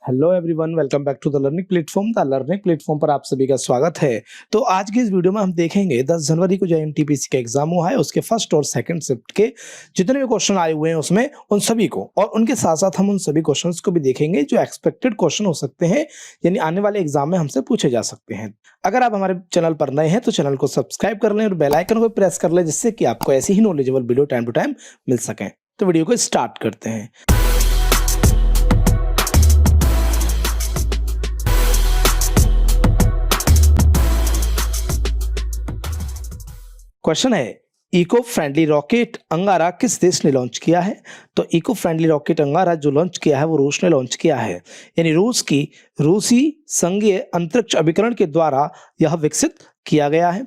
Hello everyone, welcome back to the learning platform. The learning platform पर आप सभी का स्वागत है। तो आज की इस वीडियो में हम देखेंगे 10 जनवरी को जो एनटीपीसी का एग्जाम हुआ है उसके फर्स्ट और सेकंड शिफ्ट के जितने भी क्वेश्चन आए हुए हैं उसमें उन सभी को, और उनके साथ साथ हम उन सभी क्वेश्चंस को भी देखेंगे जो एक्सपेक्टेड क्वेश्चन हो सकते हैं, यानी आने वाले एग्जाम में हमसे पूछे जा सकते हैं। अगर आप हमारे चैनल पर नए हैं तो चैनल को सब्सक्राइब कर लें और बेल आइकन को प्रेस कर लें, जिससे कि आपको ऐसी ही knowledgeable video time to time मिल सकें। तो वीडियो को स्टार्ट करते हैं। क्वेश्चन है, इको फ्रेंडली रॉकेट अंगारा किस देश ने लॉन्च किया है? तो इको फ्रेंडली रॉकेट अंगारा जो लॉन्च किया है वो रूस ने लॉन्च किया है, यानी रूसी संघीय अंतरिक्ष अभिकरण के द्वारा यह विकसित किया गया है।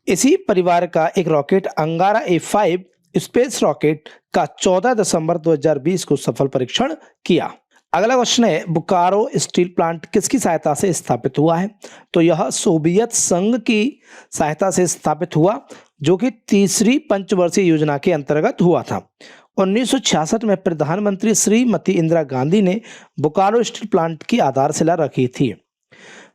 इसी परिवार का एक रॉकेट अंगारा A5 स्पेस रॉकेट का 14 दिसंबर 2020 को सफल परीक्षण किया। अगला क्वेश्चन है, बोकारो स्टील प्लांट किसकी सहायता से स्थापित हुआ है? तो यह सोवियत संघ की सहायता से स्थापित हुआ, जो कि तीसरी पंचवर्षीय योजना के अंतर्गत हुआ था। 1966 में प्रधानमंत्री श्रीमती इंदिरा गांधी ने बोकारो स्टील प्लांट की आधारशिला रखी थी।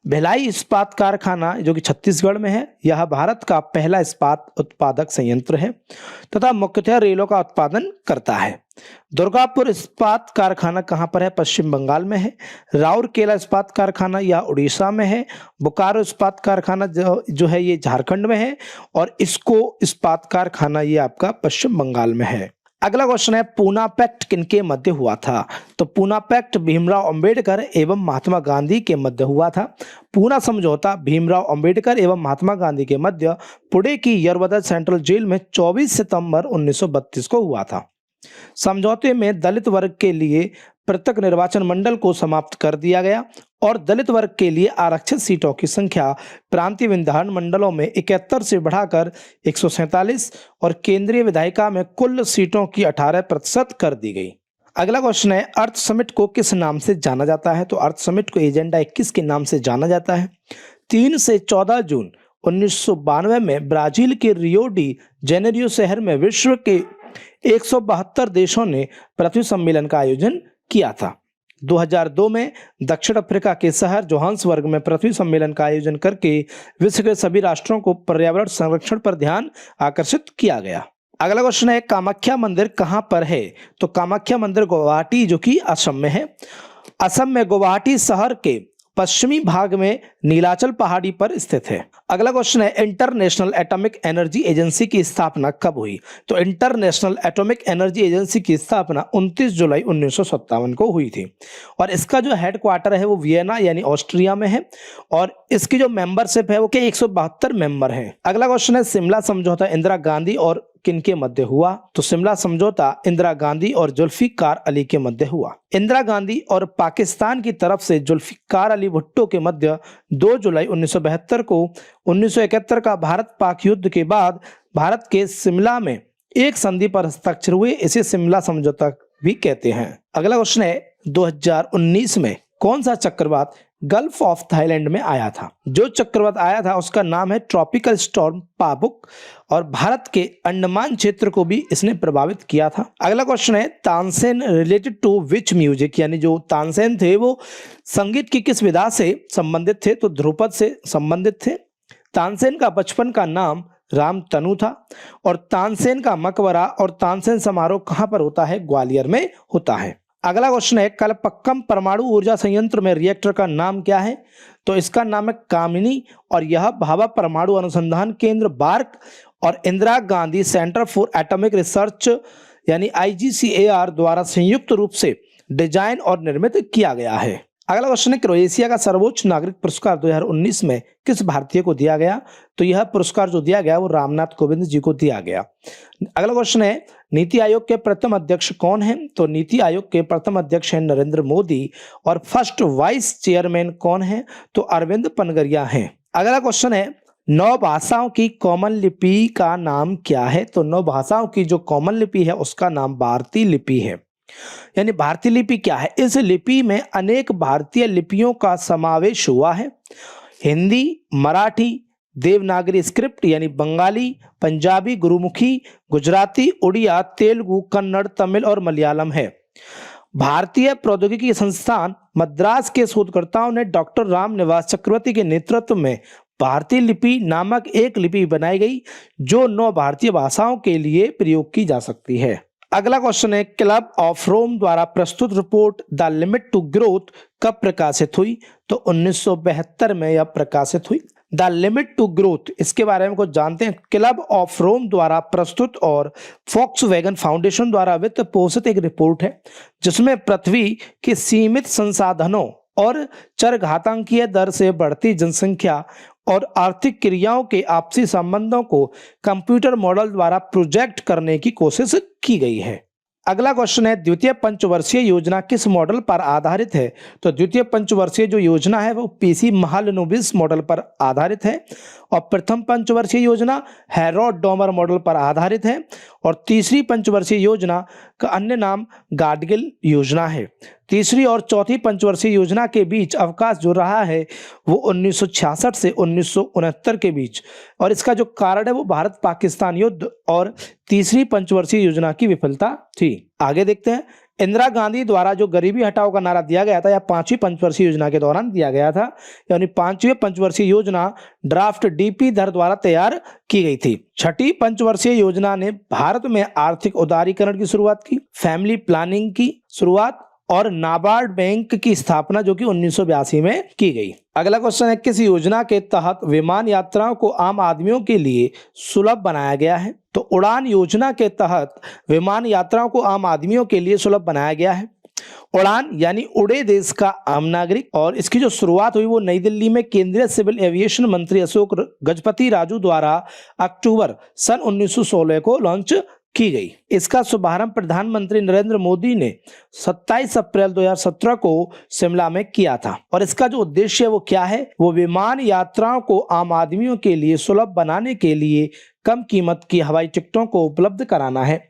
भिलाई इस्पात कारखाना जो कि छत्तीसगढ़ में है, यह भारत का पहला इस्पात उत्पादक संयंत्र है तथा मुख्यतः रेलों का उत्पादन करता है। दुर्गापुर इस्पात कारखाना कहाँ पर है? पश्चिम बंगाल में है। राउरकेला इस्पात कारखाना या उड़ीसा में है। बोकारो इस्पात कारखाना जो है ये झारखंड में है, और इसको इस्पात कारखाना ये आपका पश्चिम बंगाल में है। अगला क्वेश्चन है, पूना पैक्ट किनके मध्य हुआ था? तो पूना पैक्ट भीमराव अंबेडकर एवं महात्मा गांधी के मध्य हुआ था। पूना समझौता भीमराव अंबेडकर एवं महात्मा गांधी के मध्य पुणे की यरवदर सेंट्रल जेल में 24 सितंबर 1932 को हुआ था। समझौते में दलित वर्ग के लिए पृथक निर्वाचन मंडल को समाप्त कर दिया गया और दलित वर्ग के लिए आरक्षित सीटों की संख्या प्रांतीय विधान मंडलों में 71 से बढ़ाकर 147 और केंद्रीय विधायिका में कुल सीटों की 18% कर दी गई। अगला क्वेश्चन है, अर्थ समिट को किस नाम से जाना जाता है? तो अर्थ समिट को एजेंडा 21 के नाम से जाना जाता है। 3 से 14 जून 1992 में ब्राजील के रियो डी जेनेरियो शहर में विश्व के 172 देशों ने पृथ्वी सम्मेलन का आयोजन किया था। 2002 में दक्षिण अफ्रीका के शहर जोहान्सबर्ग में पृथ्वी सम्मेलन का आयोजन करके विश्व के सभी राष्ट्रों को पर्यावरण संरक्षण पर ध्यान आकर्षित किया गया। अगला क्वेश्चन है, कामाख्या मंदिर कहां पर है? तो कामाख्या मंदिर गुवाहाटी जो कि असम में है। असम में गुवाहाटी शहर के पश्चिमी भाग में नीलाचल पहाड़ी पर स्थित है। अगला क्वेश्चन है, इंटरनेशनल एटॉमिक एनर्जी एजेंसी की स्थापना कब हुई? तो इंटरनेशनल एटॉमिक एनर्जी एजेंसी की स्थापना 29 जुलाई 1957 को हुई थी, और इसका जो हेडक्वार्टर है वो वियना यानी ऑस्ट्रिया में है, और इसकी जो मेंबरशिप है वो के 172 मेंबर हैं। अगला क्वेश्चन है, शिमला समझौता इंदिरा गांधी और किनके मध्य हुआ? तो शिमला समझौता इंदिरा गांधी और जुल्फिकार अली के मध्य हुआ। इंदिरा गांधी और पाकिस्तान की तरफ से जुल्फिकार अली भुट्टो के मध्य 2 जुलाई 1972 को 1971 का भारत पाक युद्ध के बाद भारत के शिमला में एक संधि पर हस्ताक्षर हुए। इसे शिमला समझौता भी कहते हैं। अगला क्वेश्चन है, 2019 में कौन सा चक्रवात गल्फ ऑफ थाईलैंड में आया था? जो चक्रवात आया था उसका नाम है ट्रॉपिकल स्टॉर्म पाबुक, और भारत के अंडमान क्षेत्र को भी इसने प्रभावित किया था। अगला क्वेश्चन है, Tansen related to which music, यानी जो तानसेन थे वो संगीत की किस विधा से संबंधित थे? तो ध्रुपद से संबंधित थे। तानसेन का बचपन का नाम रामतनु था, और तानसेन का मकबरा और तानसेन समारोह कहां पर होता है? ग्वालियर में होता है। अगला क्वेश्चन है, कलपक्कम परमाणु ऊर्जा संयंत्र में रिएक्टर का नाम क्या है? तो इसका नाम है कामिनी, और यह भाभा परमाणु अनुसंधान केंद्र बार्क और Indira Gandhi centre for atomic research यानी IGCAR द्वारा संयुक्त रूप से डिजाइन और निर्मित किया गया है। अगला क्वेश्चन है, क्रोएशिया का सर्वोच्च नागरिक पुरस्कार 2019 में किस भारतीय को दिया गया? तो यह पुरस्कार जो दिया गया वो रामनाथ कोविंद जी को दिया गया। अगला क्वेश्चन है, नीति आयोग के प्रथम अध्यक्ष कौन है? तो नीति आयोग के प्रथम अध्यक्ष हैं नरेंद्र मोदी, और फर्स्ट वाइस चेयरमैन कौन है? तो अरविंद पनगरिया हैं। अगला क्वेश्चन है, 9 भाषाओं की कॉमन लिपि का नाम क्या है? तो 9 भाषाओं की जो कॉमन लिपि है उसका नाम भारतीय लिपि है। यानी भारतीय लिपि क्या है? इस लिपि में अनेक भारतीय लिपियों का समावेश हुआ है। हिंदी, मराठी, देवनागरी स्क्रिप्ट यानी बंगाली, पंजाबी, गुरुमुखी, गुजराती, उड़िया, तेलुगु, कन्नड़, तमिल और मलयालम है। भारतीय प्रौद्योगिकी संस्थान मद्रास के शोधकर्ताओं ने डॉक्टर रामनिवास चक्रवर्ती के नेतृत्व में भारतीय लिपि नामक एक लिपि बनाई गई जो 9 भारतीय भाषाओं के लिए प्रयोग की जा सकती है। अगला क्वेश्चन है, क्लब ऑफ रोम द्वारा प्रस्तुत report the limit to growth कब प्रकाशित हुई? तो 1972 में यह प्रकाशित हुई। द लिमिट टू ग्रोथ, इसके बारे में कुछ जानते हैं। क्लब ऑफ रोम द्वारा प्रस्तुत और फॉक्सवैगन फाउंडेशन द्वारा वित्त पोषित एक रिपोर्ट है जिसमें पृथ्वी के सीमित संसाधनों और चरघातांकीय दर से बढ़ती जनसंख्या और आर्थिक क्रियाओं के आपसी संबंधों को कंप्यूटर मॉडल द्वारा प्रोजेक्ट करने की कोशिश की गई है। अगला क्वेश्चन है, द्वितीय पंचवर्षीय योजना किस मॉडल पर आधारित है? तो द्वितीय पंचवर्षीय जो योजना है वो पीसी महालनोबिस मॉडल पर आधारित है और प्रथम पंचवर्षीय योजना हैरोल्ड डोमर मॉडल पर आधारित है और तीसरी पंचवर्षीय योजना का अन्य नाम गाडगिल योजना है। तीसरी और चौथी पंचवर्षीय योजना के बीच अवकाश जो रहा है वो 1966 से 1969 के बीच, और इसका जो कारण है वो भारत पाकिस्तान युद्ध और तीसरी पंचवर्षीय योजना की विफलता थी। आगे देखते हैं, इंदिरा गांधी द्वारा जो गरीबी हटाओ का नारा दिया गया था या 5वीं पंचवर्षीय योजना के दौरान दिया गया था, यानी 5वीं पंचवर्षीय योजना ड्राफ्ट डीपी धर द्वारा तैयार की गई थी। 6ठी पंचवर्षीय योजना ने भारत में आर्थिक उदारीकरण की शुरुआत की, फैमिली प्लानिंग की शुरुआत और नाबार्ड बैंक की स्थापना जो कि 1982 में की गई। अगला क्वेश्चन है, किस योजना के तहत विमान यात्राओं को आम आदमियों के लिए सुलभ बनाया गया है? तो उड़ान योजना के तहत विमान यात्राओं को आम आदमियों के लिए सुलभ बनाया गया है। उड़ान यानी उड़े देश का आम नागरिक, और इसकी जो शुरुआत हुई वो नई दिल्ली में केंद्रीय सिविल एविएशन मंत्री अशोक गजपति राजू द्वारा अक्टूबर सन 1916 को लॉन्च की गई। इसका शुभारंभ प्रधानमंत्री नरेंद्र मोदी ने 27 अप्रैल 2017 को शिमला में किया था और इसका जो उद्देश्य है वो क्या है? वो विमान यात्राओं को आम आदमियों के लिए सुलभ बनाने के लिए कम कीमत की हवाई टिकटों को उपलब्ध कराना है।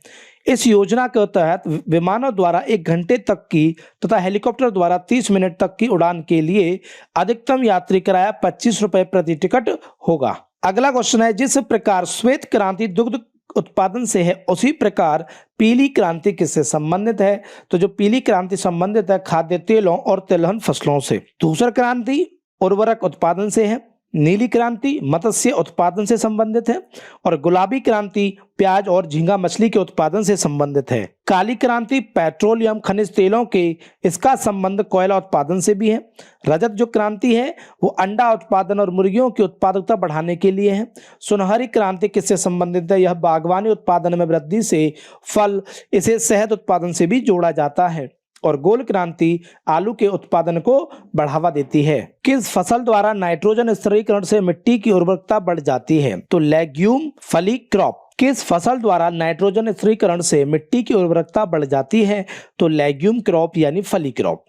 इस योजना के तहत विमानों द्वारा 1 घंटे तक की तथा हेलीकॉप्टर द्वारा 30 मिनट तक की उड़ान के लिए अधिकतम यात्री किराया 25 रुपए प्रति टिकट होगा। अगला क्वेश्चन है, जिस प्रकार श्वेत क्रांति दुग्ध उत्पादन से है उसी प्रकार पीली क्रांति किससे संबंधित है? तो जो पीली क्रांति संबंधित है खाद्य तेलों और तिलहन फसलों से। धूसर क्रांति उर्वरक उत्पादन से है, नीली क्रांति मत्स्य उत्पादन से संबंधित है और गुलाबी क्रांति प्याज और झींगा मछली के उत्पादन से संबंधित है। काली क्रांति पेट्रोलियम खनिज तेलों के इसका संबंध कोयला उत्पादन से भी है। रजत जो क्रांति है वो अंडा उत्पादन और मुर्गियों की उत्पादकता बढ़ाने के लिए है। सुनहरी क्रांति किससे संबंधित है? यह बागवानी उत्पादन में वृद्धि से, फल इसे शहद उत्पादन से भी जोड़ा जाता है। और गोल क्रांति आलू के उत्पादन को बढ़ावा देती है। किस फसल द्वारा नाइट्रोजन स्थिरीकरण से मिट्टी की उर्वरकता बढ़ जाती है? तो लेग्यूम फली क्रॉप। किस फसल द्वारा नाइट्रोजन स्थिरीकरण से मिट्टी की उर्वरकता बढ़ जाती है? तो लेग्यूम क्रॉप यानी फली क्रॉप।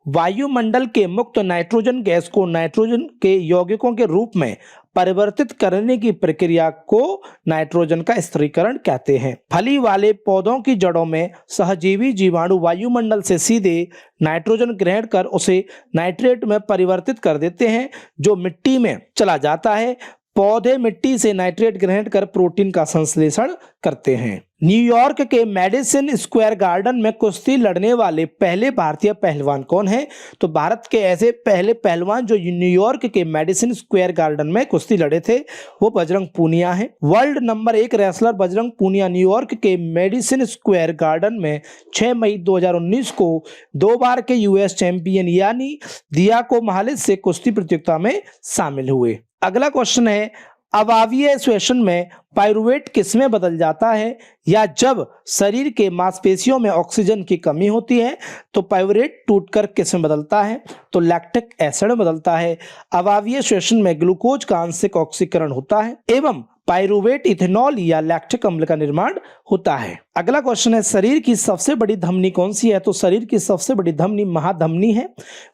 वायुमंडल के मुक्त नाइट्रोजन गैस को नाइट्रोजन के यौगिकों के रूप में परिवर्तित करने की प्रक्रिया को नाइट्रोजन का स्थिरीकरण कहते हैं। फली वाले पौधों की जड़ों में सहजीवी जीवाणु वायुमंडल से सीधे नाइट्रोजन ग्रहण कर उसे नाइट्रेट में परिवर्तित कर देते हैं जो मिट्टी में चला जाता है। पौधे मिट्टी से नाइट्रेट ग्रहण कर प्रोटीन का संश्लेषण करते हैं। न्यूयॉर्क के मेडिसन स्क्वायर गार्डन में कुश्ती लड़ने वाले पहले भारतीय पहलवान कौन है? तो भारत के ऐसे पहले पहलवान जो न्यूयॉर्क के मेडिसन स्क्वायर गार्डन में कुश्ती लड़े थे वो बजरंग पूनिया है। World number 1 wrestler Bajrang Punia New York के मेडिसन स्क्वायर गार्डन में 6 मई 2019 को 2 बार के यूएस चैंपियन यानी दियाको महालिस से कुश्ती प्रतियोगिता में शामिल हुए। अगला क्वेश्चन है, अवायवीय श्वसन में पाइरूवेट किसमें बदल जाता है? या जब शरीर के मांसपेशियों में ऑक्सीजन की कमी होती है तो पाइरूवेट टूटकर किसमें बदलता है? तो लैक्टिक एसिड में बदलता है। अवायवीय श्वसन में ग्लूकोज का आंशिक ऑक्सीकरण होता है एवं पाइरूवेट इथेनॉल या लैक्टिक अम्ल का निर्माण होता है। अगला क्वेश्चन है, शरीर की सबसे बड़ी धमनी कौन सी है? तो शरीर की सबसे बड़ी धमनी महाधमनी है।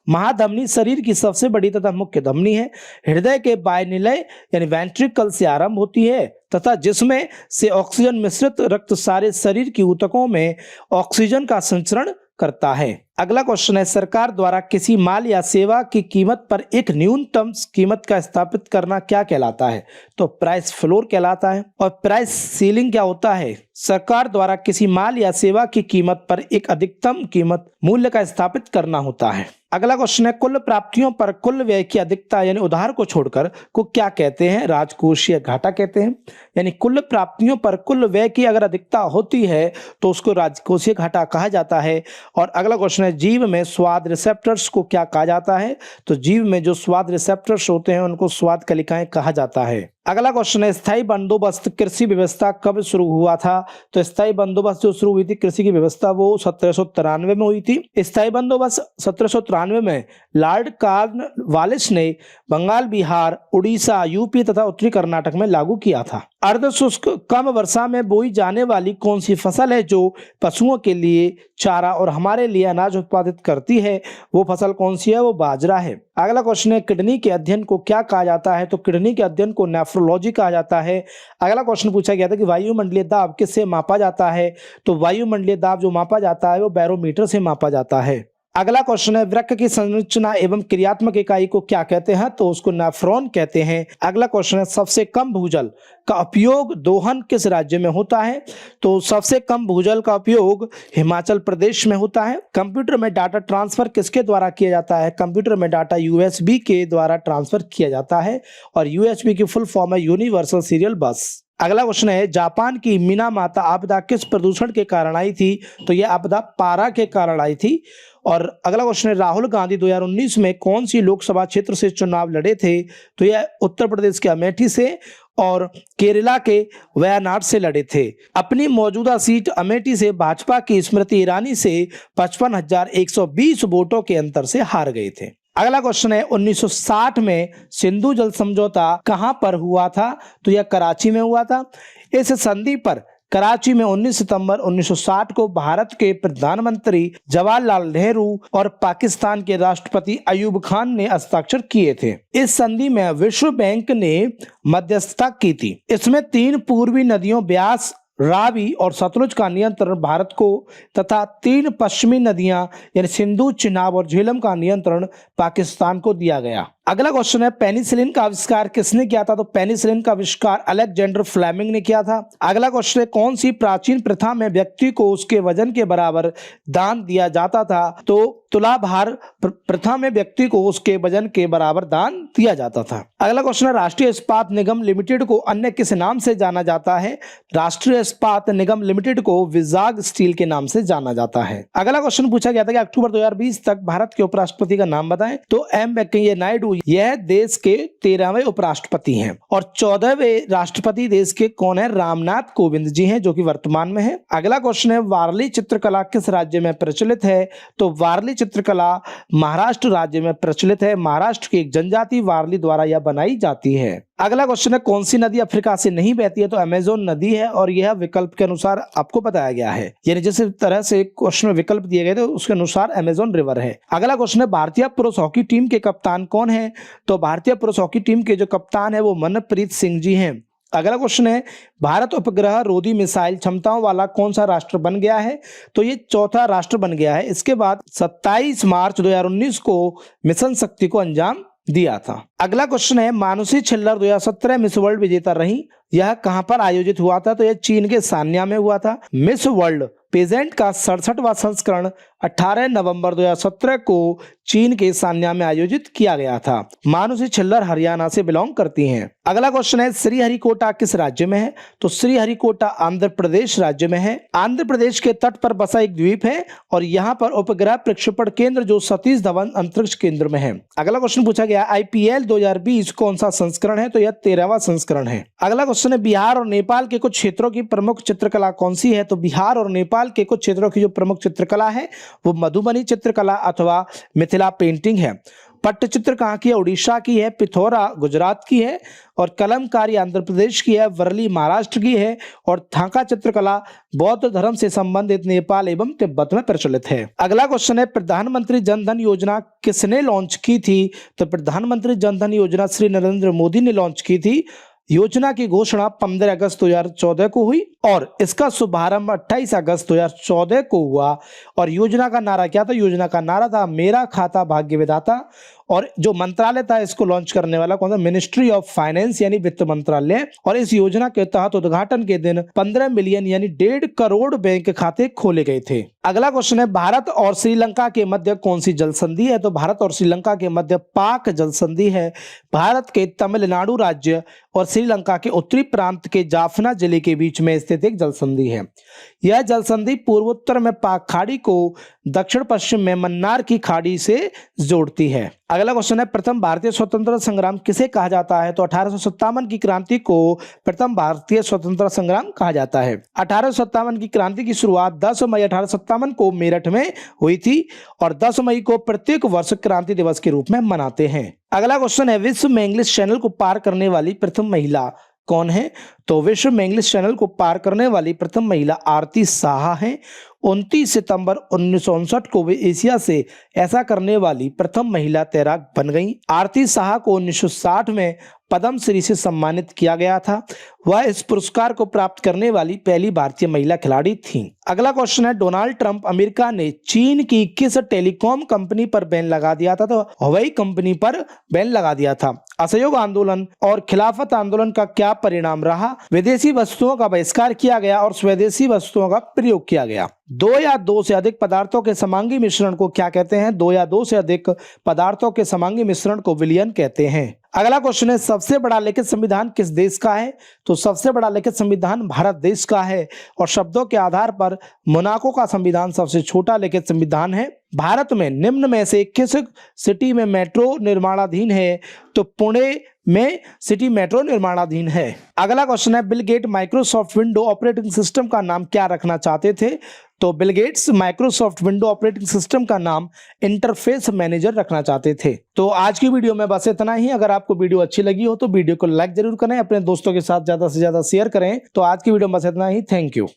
महाधमनी शरीर की सबसे बड़ी तथा मुख्य धमनी है। हृदय के बाह्यनिलय यानी वेंट्रिकल से आरंभ होती है तथा जिसमें से ऑक्सीजन मिश्रित रक्त सारे शरीर की ऊतकों में ऑक्सीजन का संचरण करता है। अगला क्वेश्चन है, सरकार द्वारा किसी माल या सेवा की कीमत पर एक न्यूनतम कीमत का स्थापित करना क्या कहलाता है? तो प्राइस फ्लोर कहलाता है। और प्राइस सीलिंग क्या होता है? सरकार द्वारा किसी माल या सेवा की कीमत पर एक अधिकतम कीमत मूल्य का स्थापित करना होता है। अगला क्वेश्चन है, कुल प्राप्तियों पर कुल व्यय की अधिकता यानी उधार को छोड़कर को क्या कहते हैं? राजकोषीय घाटा कहते हैं। यानी कुल प्राप्तियों पर कुल व्यय की अगर अधिकता होती है तो उसको राजकोषीय घाटा कहा जाता है। और अगला क्वेश्चन है, जीव में स्वाद रिसेप्टर्स को क्या कहा जाता है? तो जीव में जो स्वाद रिसेप्टर्स होते हैं उनको स्वाद कलिकाएं कहा जाता है। अगला क्वेश्चन है, स्थायी बंदोबस्त कृषि व्यवस्था कब शुरू हुआ था? तो स्थायी बंदोबस्त जो शुरू हुई थी कृषि की व्यवस्था वो 1793 में हुई थी। स्थायी बंदोबस्त 1793 में लॉर्ड कॉर्नवालिस ने बंगाल, बिहार, उड़ीसा, यूपी तथा उत्तरी कर्नाटक में लागू किया था। अर्धशुष्क कम वर्षा में बोई जाने वाली कौन सी फसल है जो पशुओं के लिए चारा और हमारे लिए अनाज उत्पादित करती है? वो फसल कौन सी है? वो बाजरा है। अगला क्वेश्चन है, किडनी के अध्ययन को क्या कहा जाता है? तो किडनी के अध्ययन को नेफ्रोलॉजी कहा जाता है। अगला क्वेश्चन पूछा गया था कि वायुमंडलीय दाब किससे मापा जाता है? तो वायुमंडलीय दाब जो मापा जाता है वो बैरोमीटर से मापा जाता है। अगला क्वेश्चन है, वृक्क की संरचना एवं क्रियात्मक इकाई को क्या कहते हैं? तो उसको नेफ्रॉन कहते हैं। अगला क्वेश्चन है, सबसे कम भूजल का उपयोग दोहन किस राज्य में होता है? तो सबसे कम भूजल का उपयोग हिमाचल प्रदेश में होता है। कंप्यूटर में डाटा ट्रांसफर किसके द्वारा किया जाता है? कंप्यूटर में डाटा यूएसबी के द्वारा ट्रांसफर किया जाता है और यूएसबी की फुल फॉर्म है यूनिवर्सल सीरियल बस। अगला क्वेश्चन है, जापान की मिनामाता आपदा किस प्रदूषण के कारण आई थी? तो यह आपदा पारा के कारण आई थी। और अगला क्वेश्चन है, राहुल गांधी 2019 में कौन सी लोकसभा क्षेत्र से चुनाव लड़े थे? तो यह उत्तर प्रदेश के अमेठी से और केरला के वायनाड से लड़े थे। अपनी मौजूदा सीट अमेठी से भाजपा की स्मृति ईरानी से 55,120 वोटों के अंतर से हार गए थे। अगला क्वेश्चन है, 1960 में सिंधु जल समझौता कहां पर हुआ था? तो यह कराची में हुआ था। इस संधि पर कराची में 19 सितंबर 1960 को भारत के प्रधानमंत्री जवाहरलाल नेहरू और पाकिस्तान के राष्ट्रपति अयूब खान ने हस्ताक्षर किए थे। इस संधि में विश्व बैंक ने मध्यस्थता की थी। इसमें 3 पूर्वी नदियों ब्यास, रावी और सतलुज का नियंत्रण भारत को तथा 3 पश्चिमी नदियां यानी सिंधु, चिनाब और झेलम का नियंत्रण पाकिस्तान को दिया गया। अगला क्वेश्चन है, पेनिसिलिन का आविष्कार किसने किया था? तो पेनिसिलिन का आविष्कार अलेक्जेंडर फ्लेमिंग ने किया था। अगला क्वेश्चन है, कौन सी प्राचीन प्रथा में व्यक्ति को उसके वजन के बराबर दान दिया जाता था? तो तुलाभार प्रथा में व्यक्ति को उसके वजन के बराबर दान दिया जाता था। अगला क्वेश्चन है, राष्ट्रीय इस्पात निगम लिमिटेड को अन्य किस नाम से जाना जाता है? राष्ट्रीय इस्पात निगम लिमिटेड को विजाग स्टील के नाम से जाना जाता है। अगला क्वेश्चन पूछा गया था कि अक्टूबर 2020 तक भारत के उपराष्ट्रपति का नाम बताएं। तो एम वेंकैया नायडू यह देश के 13वें उपराष्ट्रपति हैं और 14वें राष्ट्रपति देश के कौन है? रामनाथ कोविंद जी हैं जो कि वर्तमान में है। अगला क्वेश्चन है, वारली चित्रकला किस राज्य में प्रचलित है? तो वारली चित्रकला महाराष्ट्र राज्य में प्रचलित है। महाराष्ट्र की एक जनजाति वारली द्वारा यह बनाई जाती है। अगला क्वेश्चन है, कौन सी नदी अफ्रीका से नहीं बहती है? तो अमेजोन नदी है और यह विकल्प के अनुसार आपको बताया गया है, यानी जिस तरह से क्वेश्चन में विकल्प दिए गए थे उसके अनुसार अमेजोन रिवर है। अगला क्वेश्चन है, भारतीय पुरुष हॉकी टीम के कप्तान कौन है? तो भारतीय पुरुष हॉकी टीम के जो कप्तान है वो मनप्रीत सिंह जी हैं। अगला क्वेश्चन है, भारत उपग्रह रोधी मिसाइल क्षमताओं वाला कौन सा राष्ट्र बन गया है? तो ये चौथा राष्ट्र बन गया है। इसके बाद 27 मार्च 2019 को मिशन शक्ति को अंजाम दिया था। अगला क्वेश्चन है, मानुषी छिल्लर 2017 मिस वर्ल्ड विजेता रही, यह कहां पर आयोजित हुआ था? तो यह चीन के सान्या में हुआ था। मिस वर्ल्ड पेजेंट का 67वां संस्करण 18 नवंबर 2017 को चीन के सान्या में आयोजित किया गया था। मानुषी छिल्लर हरियाणा से बिलोंग करती हैं। अगला क्वेश्चन है, श्रीहरिकोटा किस राज्य में है? तो श्रीहरिकोटा आंध्र प्रदेश राज्य में है। आंध्र प्रदेश के तट पर बसा एक द्वीप है और यहाँ पर उपग्रह प्रक्षेपण केंद्र जो सतीश धवन अंतरिक्ष केंद्र में है। अगला क्वेश्चन पूछा गया, आईपीएल 2020 कौन सा संस्करण है? तो यह 13वां संस्करण है। अगला क्वेश्चन है, बिहार और नेपाल के कुछ क्षेत्रों की प्रमुख चित्रकला कौन सी है? तो बिहार और नेपाल के कुछ क्षेत्रों की जो प्रमुख चित्रकला है वो मधुबनी चित्रकला अथवा मिथिला पेंटिंग है। पट्टचित्र कहाँ की है? उड़ीसा की है। पिथौरा गुजरात की है और कलमकारी आंध्र प्रदेश की है। वर्ली महाराष्ट्र की है और थांका चित्रकला बौद्ध धर्म से संबंधित नेपाल एवं तिब्बत में प्रचलित है। अगला क्वेश्चन है, प्रधानमंत्री जन धन योजना किसने लॉन्च की थी? तो प्रधानमंत्री जन धन योजना श्री नरेंद्र मोदी ने लॉन्च की थी योजना की घोषणा 15 अगस्त 2014 को हुई और इसका शुभारंभ 28 अगस्त 2014 को हुआ। और योजना का नारा क्या था? योजना का नारा था मेरा खाता भाग्य विधाता। और जो मंत्रालय था इसको लॉन्च करने वाला कौन सा? मिनिस्ट्री ऑफ फाइनेंस यानी वित्त मंत्रालय। और इस योजना के तहत उद्घाटन के दिन 15 मिलियन यानी 1.5 करोड़ बैंक खाते खोले गए थे। अगला क्वेश्चन है, भारत और श्रीलंका के मध्य कौन सी जल संधि है? तो भारत और श्रीलंका के मध्य पाक जल संधि है। भारत के तमिलनाडु राज्य और श्रीलंका के उत्तरी प्रांत के जाफना जिले के बीच में स्थित एक जल संधि है। यह जल संधि पूर्वोत्तर में पाक खाड़ी को दक्षिण पश्चिम में मन्नार की खाड़ी से जोड़ती है। अगला क्वेश्चन है, प्रथम भारतीय स्वतंत्रता संग्राम किसे कहा जाता है? तो 1857 की क्रांति को प्रथम भारतीय स्वतंत्रता संग्राम कहा जाता है। 1857 की क्रांति की शुरुआत 10 मई 1857 को मेरठ में हुई थी और 10 मई को प्रत्येक वर्ष क्रांति दिवस के रूप में मनाते हैं। अगला क्वेश्चन है, विश्व में इंग्लिश चैनल को पार करने वाली प्रथम महिला कौन है? तो विश्व में इंग्लिश चैनल को पार करने वाली प्रथम महिला आरती साहा है। 29 सितंबर 1959 को वे एशिया से ऐसा करने वाली प्रथम महिला तैराक बन गईं। आरती साहा को 1960 में पद्म श्री से सम्मानित किया गया था। वह इस पुरस्कार को प्राप्त करने वाली पहली भारतीय महिला खिलाड़ी थीं। अगला क्वेश्चन है, डोनाल्ड ट्रंप अमेरिका ने चीन की किस टेलीकॉम कंपनी पर बैन लगा दिया था? तो हवाई कंपनी पर बैन लगा दिया था। असहयोग आंदोलन और खिलाफत आंदोलन का क्या परिणाम रहा? विदेशी वस्तुओं का बहिष्कार किया गया और स्वदेशी वस्तुओं का प्रयोग किया गया। 2 या 2 से अधिक पदार्थों के समांगी मिश्रण को क्या कहते हैं? 2 या 2 से अधिक पदार्थों के समांगी मिश्रण को विलयन कहते हैं। अगला क्वेश्चन है, सबसे बड़ा लिखित संविधान किस देश का है? तो सबसे बड़ा लिखित संविधान भारत देश का है और शब्दों के आधार पर मोनाको का संविधान सबसे छोटा लिखित संविधान है। भारत में निम्न में से किस सिटी में मेट्रो निर्माणाधीन है? तो पुणे में सिटी मेट्रो निर्माणाधीन है। अगला क्वेश्चन है, Bill Gate Microsoft window operating system का नाम क्या रखना चाहते थे? तो Bill Gates Microsoft window operating system का नाम इंटरफेस मैनेजर रखना चाहते थे। तो आज की वीडियो में बस इतना ही। अगर आपको वीडियो अच्छी लगी हो तो वीडियो को लाइक जरूर करें, अपने दोस्तों के साथ ज्यादा से ज्यादा शेयर करें। तो आज की वीडियो में बस इतना ही। Thank you.